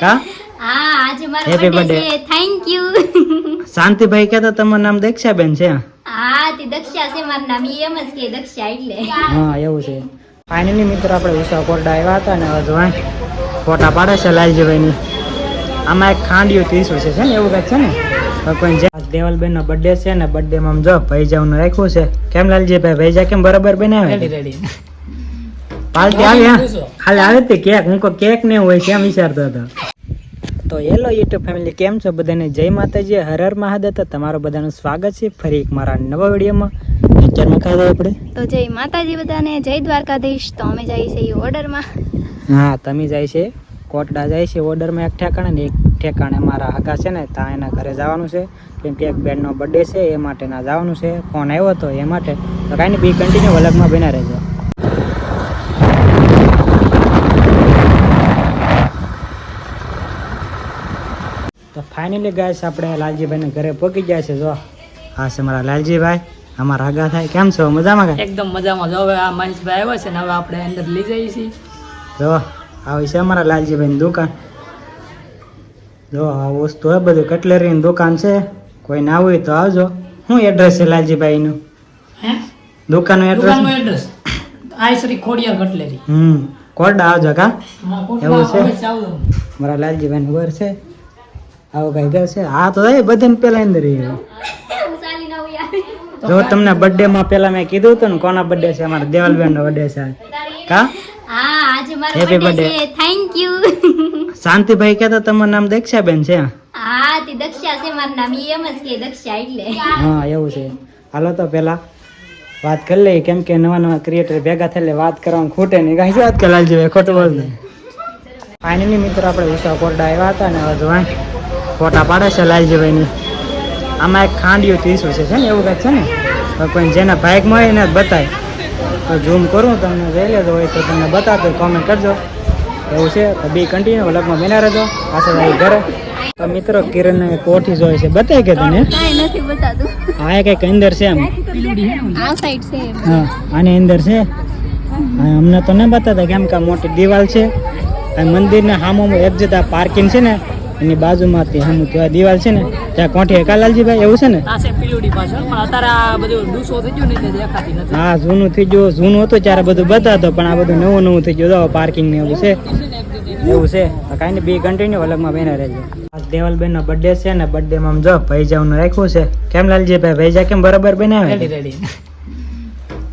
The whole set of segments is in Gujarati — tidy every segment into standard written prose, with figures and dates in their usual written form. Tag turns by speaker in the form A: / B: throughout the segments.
A: કા
B: હા આજે મારો
A: Happy
B: બર્થડે
A: birthday.
B: છે. Thank you.
A: શાંતિભાઈ કહેતા તમારું નામ દક્ષાબેન છે?
B: હા તે દક્ષા છે મારું નામ. ઈ એમ જ કે દક્ષા એટલે.
A: હા એવું છે. ફાઇનલી મિત્રો આપણે ઉષા કોરડા આવ્યા હતા ને હવે જોવા ફોટા પાડે છે લાલજીભાઈની. આમાં એક ખાંડિયું ત્રીસું છે ને એવું કંઈક છે ને. હવે કોઈ જે દેવલબેન નો બર્થડે છે ને બર્થડે માં જો ભૈજાનું રાખ્યું છે. કેમ લાલજીભાઈ ભૈજા કેમ બરાબર બનાવે? પાલટી આવી હા ખાલી આવે તે કેક હું કો કેક ને હોય કેમ વિચારતો હતો. તો હેલો યુટ્યુબ ફેમિલી કેમ છો બધાને જય માતાજી હર હર મહાદેવ. તો તમારું બધાનું સ્વાગત છે ફરી એક મારા નવા વિડીયોમાં. અત્યારમાં ખાઈ દઈએ આપણે.
B: તો જય માતાજી બધાને, જય દ્વારકાધીશ. તો અમે જઈએ છીએ ઓર્ડરમાં.
A: હા તમે જાય છે કોટડા જાય છે ઓર્ડરમાં એક ઠેકાણે ને એક ઠેકાણે મારા આગા છે ને ત્યાં એના ઘરે જવાનું છે કેમ કે એક બેનનો બર્થડે છે એ માટે ના જવાનું છે. ફોન આવ્યો હતો એ માટે. તો કાંઈ નહીં બી કન્ટિન્યુ વલગમાં બના રહેજો. તો ફાઇનલી ગાઈસ આપણે લાલજીભાઈને ઘરે પહોંચી ગયા છે. જો હા છે મારા લાલજીભાઈ અમારા આગા થાય. કેમ છો મજામાં?
C: એકદમ મજામાં. જો હવે આ મનીષભાઈ આવ્યા છે ને હવે આપણે અંદર લઈ જઈએ છીએ.
A: જો આવી છે અમારા લાલજીભાઈની દુકાન. જો આ વસ્તુ હે બધું કટલેરીની દુકાન છે. કોઈ ના હોય તો આવજો. શું એડ્રેસ છે લાલજીભાઈનું?
C: હે
A: દુકાનનું એડ્રેસ?
C: દુકાનનું એડ્રેસ આયશ્રી ખોડિયાર કટલેરી.
A: કોરડા આવજો કા.
C: હા,
A: એવું છે?
C: હવે ચાલો.
A: મારા લાલજીભાઈનું ઘર છે. આવું કઈ ઘર છે? હા તો એ બધાને પેલા અંદર જો તમને બર્થડે માં પેલા મેં કીધું હતું ને કોના બર્થડે છે? અમારા દેવલબેન નો બર્થડે છે. કા
B: હા આજે મારો
A: Happy
B: બર્થડે
A: birthday.
B: છે. Thank you.
A: શાંતિભાઈ કહેતા તમારું નામ દક્ષાબેન છે?
B: હા તે દક્ષા છે મારું નામ. ઈ એમ જ કે દક્ષા એટલે.
A: હા એવું છે. હાલો તો પેલા વાત કરી લઈએ કેમ કે નવા નવા ક્રિએટર ભેગા થયેલે વાત કરવાનું ખૂટે નહીં. કાંઈ વાત કે લાલજીભાઈ ખોટું બોલ નહીં. ફાઇનલી મિત્રો આપણે ઉષા કોરડા આવ્યા હતા ને હવે જોવા ફોટા પાડે છે લાલજીભાઈની. આમાં એક ખાંડિયું ત્રીસું છે ને એવું કંઈક છે ને. હવે કોઈ જેના બાઇકમાં હોય એને જ બતાય તો ઝૂમ કરું તમને જોઈ લેજો હોય તો તમને બતાવતો કોમેન્ટ કરજો. એવું છે તો બી કન્ટિન્યુ વલગમાં બના રહેજો. પાછળ આવી ઘરે તો મિત્રો કિરણ કોઠી જોઈ છે બતાય કે તને?
B: કાંઈ નથી બતાતું.
A: હા એ કંઈક અંદર છે એમ.
B: આ સાઈડ છે.
A: હા આની અંદર છે. હા અમને તો નહીં બતાતા કેમ કે આ મોટી દિવાલ છે. આ મંદિરના સામું એક જતા પાર્કિંગ છે ને એની બાજુમાંથી સામું ત્યાં દિવાલ છે ને ત્યાં કોઠી કાલાલજીભાઈ એવું છે ને.
C: આ છે પીલુડી પાછળ પણ અત્યારે આ બધું ડૂસો થઈ ગયું ને એટલે દેખાતી નથી.
A: હા જૂનું થઈ ગયું. જૂનું હતું ત્યારે બધું બતાતો પણ આ બધું નવું નવું થઈ ગયું. પાર્કિંગ ને એવું છે. એવું છે કાંઈ નહીં બી કન્ટિન્યુ અલગમાં બના રહેજો. આજ દેવલબેન નો બર્થડે છે ને બર્થડે માં જો ભૈજાનું રાખ્યું છે. કેમ લાલજીભાઈ ભૈજા કેમ બરાબર બનાવે?
C: રેડી.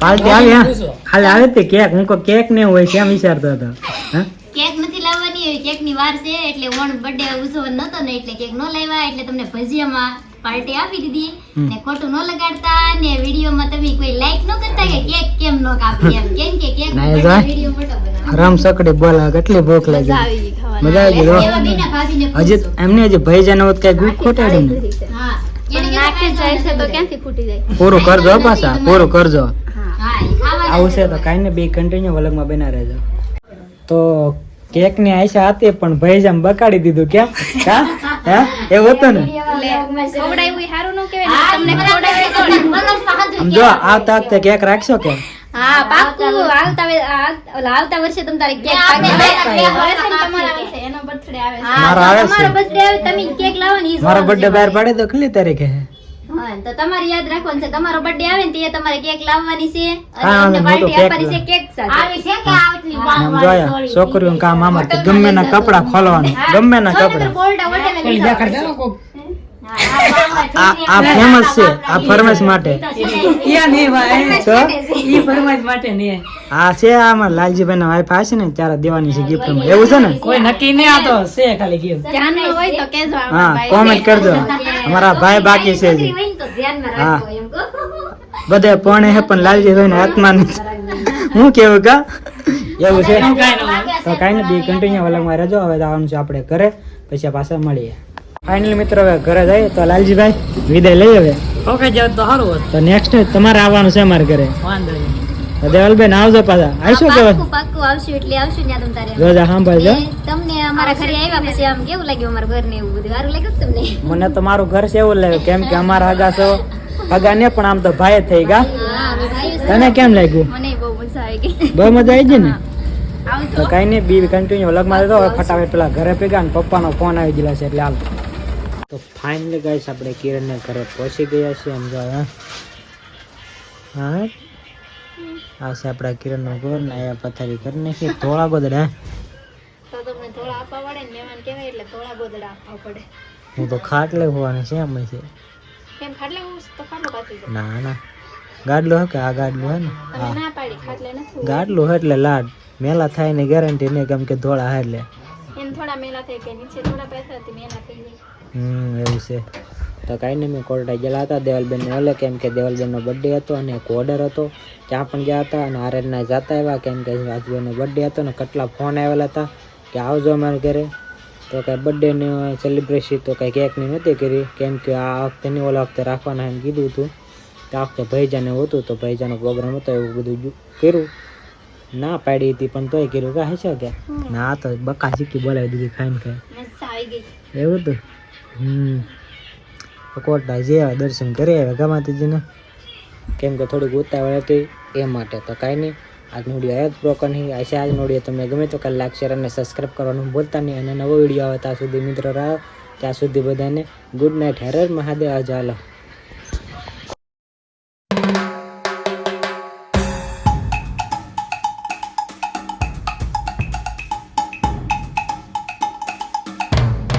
A: પાલટી આવી હા ખાલી આવે તે કેક હું કો કેક ને હોય કેમ વિચારતો હતો. હા
B: કેક નથી લાવવાની, એવી કેક ની વાર છે એટલે ઓણ બર્થડે ઉજવવાનો નતો ને એટલે કેક નો લાવ્યા એટલે તમને ભજીયામાં પાર્ટી આપી દીધી ને ખોટું નો લગાડતા ને વિડીયોમાં તમે કોઈ લાઈક નો કરતા કે કેક કેમ નો કાપી એમ કેમ કે કેક
A: ના, એ જાય.
B: વિડીયો મોટો બનાવો.
A: રમ સકડી બોલા કેટલી ભૂખ લાગી.
B: મજા આવી ગઈ ખાવાની.
A: મજા આવી ગઈ.
B: એવા બેના ભાભીને
A: હજી
B: પૂછો.
A: એમને હજી ભૈજા નો કઈ ગુક ખોટાડ્યું ને.
B: હા એને નાખી જાય છે તો ક્યાંથી ફૂટી જાય.
A: પૂરું કરજો હો પાછા પૂરું કરજો.
B: હા એ ખાવા
A: આવું છે તો કાંઈ ને બી કન્ટિન્યુ વલગમાં બના રહેજો. તો કેક ની આશા હતી પણ ભૈજામ બકાડી દીધું કેમ? હા હે એવું હતું ને.
B: ખવડાવ્યું સારું ન કહેવાય તમને ખવડાવ્યું
A: આમ જો આવતા વખતે કેક રાખશો કે?
B: હા પાક્કું આવતા વર્ષે તમ તારે કેક એનો બર્થડે આવે છે.
A: મારો આવે છે.
B: તમારો બર્થડે આવે તમે કેક લાવો ને ઈ
A: મારો બર્થડે બહાર પાડે તો કેટલી તારીખે હે?
B: હા તો તમારે યાદ રાખવાનું છે તમારો બર્થડે આવે ને તે તમારે કેક લાવવાની છે
A: હા,
B: અને અમને
A: મોટો
B: પાર્ટી
A: કેક
B: આપવાની છે કેક સાથે આવી છે કે આવટલી
A: આમ જોયા છોકરીઓનું કામ આમ હતું ગમે ના કપડા ખોલવાનું ગમે ના કપડા.
B: બોલ્ડા હોટેલ
C: પેલી દેખાડ દે ને કોક.
A: આ ફેમસ છે આ ફરમાઈશ માટે.
C: યા નહીં ભાઈ
A: તો
C: ઈ ફરમાઈશ માટે નહીં.
A: આ છે આમાં લાલજીભાઈ ના વાઈફ હશે ને ત્યારે દેવાની છે ગિફ્ટ માં એવું છે ને.
C: કોઈ નક્કી નહીં આ તો છે ખાલી ગીફ.
B: ધ્યાનમાં હોય તો કહેજો
A: હા કોમેન્ટ કરજો. અમારા ભાઈ બાકી છે હજી.
B: તો ધ્યાનમાં
A: હા.
B: રાખો એમ કહો.
A: બધે પણ હે પણ લાલજીભાઈ ને હાથમાં નથી. હું કેવું કા એવું છે. તો કાંઈ ને બી કન્ટિન્યુ વલગમાં રહેજો. હવે જવાનું છે આપણે ઘરે પછી પાછા મળીએ. ફાઇનલી મિત્રો હવે ઘરે જઈએ તો લાલજીભાઈ વિદાય લઈ હવે.
C: ઓકે જાવ તો સારું હોત.
A: તો નેક્સ્ટ તમારે આવવાનું છે અમારે ઘરે.
C: વાંધો નહીં.
A: તો દેવલબેન આવજો પાછા. આવીશું કે
B: પાક્કું પાક્કું આવશું એટલે આવશું ત્યાં તમ તારે
A: જોજા સાંભળજો.
B: એ તમને અમારા ઘરે આવ્યા પછી આમ કેવું લાગ્યું અમારા ઘર ને એવું બધું સારું લાગ્યું તમને?
A: મને તો મારું ઘર છે એવું લાગ્યું કેમ કે અમારા હગા છો હગા ને પણ આમ તો ભાઈ જ થઈ ગયા.
B: હા અમે ભાઈઓ છે.
A: તને કેમ લાગ્યું?
B: મને બહુ મજા આવી ગઈ.
A: બહુ મજા આવી ગઈ ને.
B: આવજો
A: તો કાંઈ નહીં બી કન્ટિન્યુ અલગમાં તો ફટાફટ પેલા ઘરે ભેગા ને પપ્પાનો ફોન આવી ગયેલા છે એટલે હાલ તો ફાઇનલી ગાઈસ આપણે કિરણને ઘરે પહોંચી ગયા છીએ આમ જો હા આ છે આપણા કિરણનો ઘર ને અહીંયા પથારી કરી નાખી થોડા ગોદડા
B: તો તમને થોડા આપવા પડે ને મહેમાન કહેવાય એટલે થોડા ગોદડા આપવા પડે
A: હું તો ખાટલે હોવાનું છે એમ છે
B: કેમ ખાટલે હું તો ખાટલો પાછી દો
A: ના ના ગાડલું હે કે આ ગાડલું હે ને
B: તમે ના પાડી ખાટલે નથી
A: ગાડલું હે એટલે લાડ મેલા થાય ને ગેરંટી નહીં કેમ કે ધોળા હે એટલે
B: એમ થોડા મેલા થઈ કે નીચે થોડા પૈસાથી મેલા થઈ જાય
A: એવું છે તો કાંઈ નહીં મેં કોર્ટે ગયેલા હતા દેવલબેનને ઓલે કેમ કે દેવલબેનનો બર્થડે હતો અને એક ઓર્ડર હતો ત્યાં પણ ગયા હતા અને આરએનના જતા આવ્યા કેમ કે રાજુભાઈનો બર્થડે હતો ને કેટલા ફોન આવેલા હતા કે આવજો અમારા ઘરે તો કાંઈ બર્થડેની સેલિબ્રેશન તો કાંઈ કેકની નહોતી કરી કેમ કે આ વખતે નહીં ઓલા વખતે રાખવાના એમ કીધું હતું તો આ વખતે ભાઈજાને હતું તો ભાઈજાનો પ્રોગ્રામ હતો એવું બધું કર્યું ના પાડી હતી પણ તોય કર્યું કાં હશે કે ના તો બકા ચીકી બોલાવી દીધી ખાઈને ખાઈ
B: મસ્ત આવી ગઈ
A: એવું હતું કોટા જે આવે દર્શન કરી આવે ગમાતીજીને કેમ કે થોડીક ઉતાવળ હતી એ માટે તો કાંઈ નહીં આજનો વિડીયો આવ્યો બ્રોકન નહીં આશા આજનો વિડીયો તમને ગમે તો કાલે લાઈક શેર અને સબસ્ક્રાઈબ કરવાનું ભૂલતા નહીં અને નવો વિડીયો આવે ત્યાં સુધી મિત્રો રહ્યો ત્યાં સુધી બધાને ગુડ નાઇટ હર હર મહાદેવ. ચાલો.